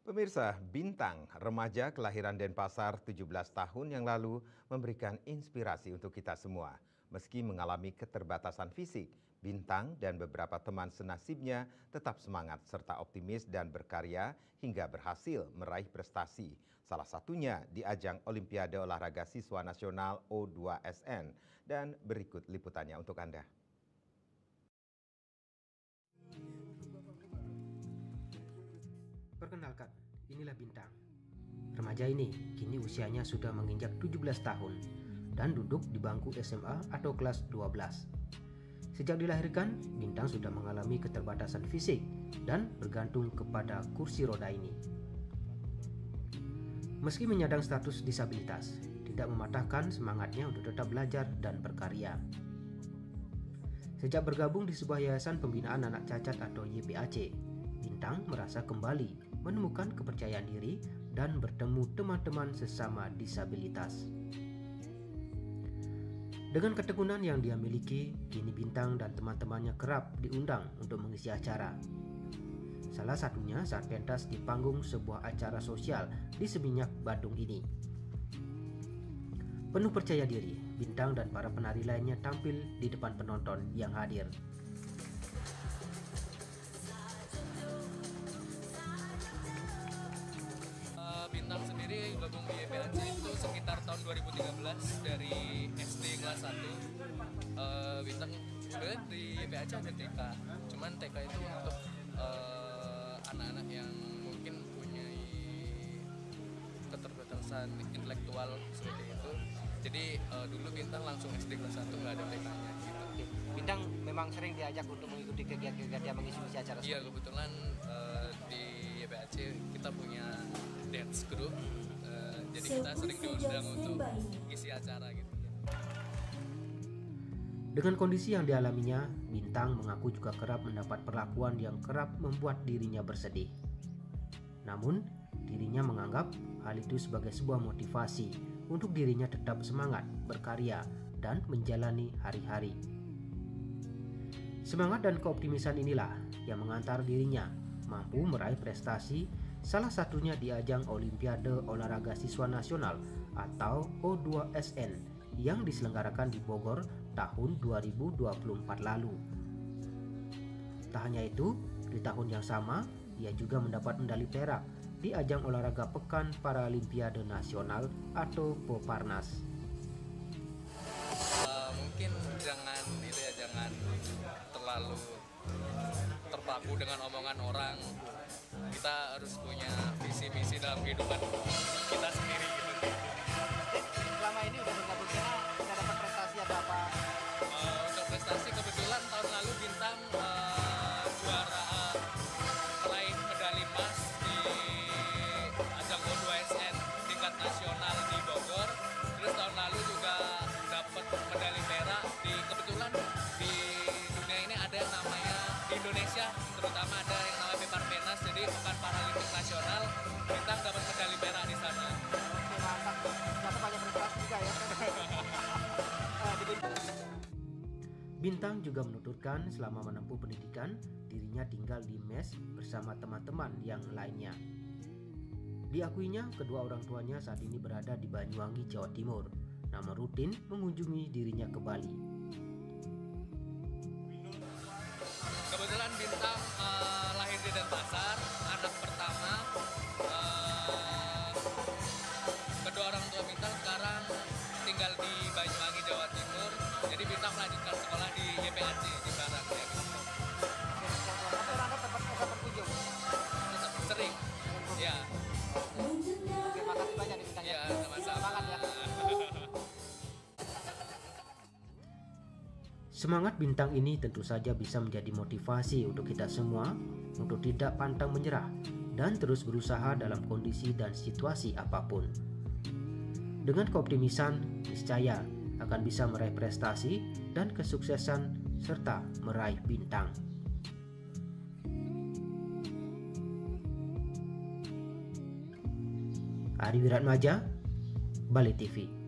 Pemirsa, Bintang, remaja kelahiran Denpasar 17 tahun yang lalu memberikan inspirasi untuk kita semua. Meski mengalami keterbatasan fisik, Bintang dan beberapa teman senasibnya tetap semangat serta optimis dan berkarya hingga berhasil meraih prestasi. Salah satunya di ajang Olimpiade Olahraga Siswa Nasional O2SN. Dan berikut liputannya untuk Anda. Perkenalkan, inilah Bintang. Remaja ini kini usianya sudah menginjak 17 tahun dan duduk di bangku SMA atau kelas 12. Sejak dilahirkan, Bintang sudah mengalami keterbatasan fisik dan bergantung kepada kursi roda ini. Meski menyandang status disabilitas, tidak mematahkan semangatnya untuk tetap belajar dan berkarya. Sejak bergabung di sebuah yayasan pembinaan anak cacat atau YPAC, Bintang merasa kembali menemukan kepercayaan diri dan bertemu teman-teman sesama disabilitas. Dengan ketekunan yang dia miliki, kini Bintang dan teman-temannya kerap diundang untuk mengisi acara. Salah satunya saat pentas di panggung sebuah acara sosial di Seminyak, Bandung ini. Penuh percaya diri, Bintang dan para penari lainnya tampil di depan penonton yang hadir. Bintang sendiri gabung di YPAC itu sekitar tahun 2013 dari SD kelas 1. Bintang sebenarnya di YPAC ada TK, cuman TK itu untuk anak-anak yang mungkin punya keterbatasan intelektual seperti itu. Jadi dulu Bintang langsung SD kelas 1, nggak ada TK-nya gitu. Bintang memang sering diajak untuk mengikuti kegiatan yang mengisi acara. Iya, kebetulan di YPAC kita punya dance group, jadi kita sering diundang untuk isi acara gitu. Dengan kondisi yang dialaminya, Bintang mengaku juga kerap mendapat perlakuan yang kerap membuat dirinya bersedih. Namun, dirinya menganggap hal itu sebagai sebuah motivasi untuk dirinya tetap semangat, berkarya, dan menjalani hari-hari. Semangat dan keoptimisan inilah yang mengantar dirinya mampu meraih prestasi, salah satunya di ajang Olimpiade Olahraga Siswa Nasional atau O2SN yang diselenggarakan di Bogor tahun 2024 lalu. Tak hanya itu, di tahun yang sama, ia juga mendapat medali perak di ajang olahraga Pekan Paralimpiade Nasional atau Poparnas. Mungkin jangan terlalu terpaku dengan omongan orang. Kita harus punya visi misi dalam kehidupan kita sendiri gitu. Selama ini udah bergabung sana, udah dapat prestasi atau apa? Untuk prestasi kebetulan tahun lalu Bintang juara meraih medali emas di ajang O2SN tingkat nasional di Bogor. Terus tahun lalu juga dapat medali perak kebetulan di dunia ini ada yang namanya di Indonesia terutama ada yang namanya Peparnas, jadi Pekan Paralimpik Nasional. Bintang dapat medali perak di sana. Oke, mantap. Dapat banyak prestasi juga ya. Bintang juga menuturkan selama menempuh pendidikan, dirinya tinggal di mes bersama teman-teman yang lainnya. Diakuinya, kedua orang tuanya saat ini berada di Banyuwangi, Jawa Timur, namun rutin mengunjungi dirinya ke Bali. Kebetulan Bintang lahir di Denpasar, anak pertama. Kedua orang tua Bintang sekarang tinggal di Banyuwangi, Jawa Timur. Jadi Bintang melanjutkan sekolah di YPAC di Barat. Ya, gitu. Tapi orang tetap berkunjung? Tetap sering. Ya. Oke, makasih banyak nih Bintang. Ya, sama-sama. Semangat ya. Semangat Bintang ini tentu saja bisa menjadi motivasi untuk kita semua untuk tidak pantang menyerah dan terus berusaha dalam kondisi dan situasi apapun. Dengan keoptimisan, niscaya akan bisa meraih prestasi dan kesuksesan serta meraih bintang. Ari Wiratmaja, Bali TV.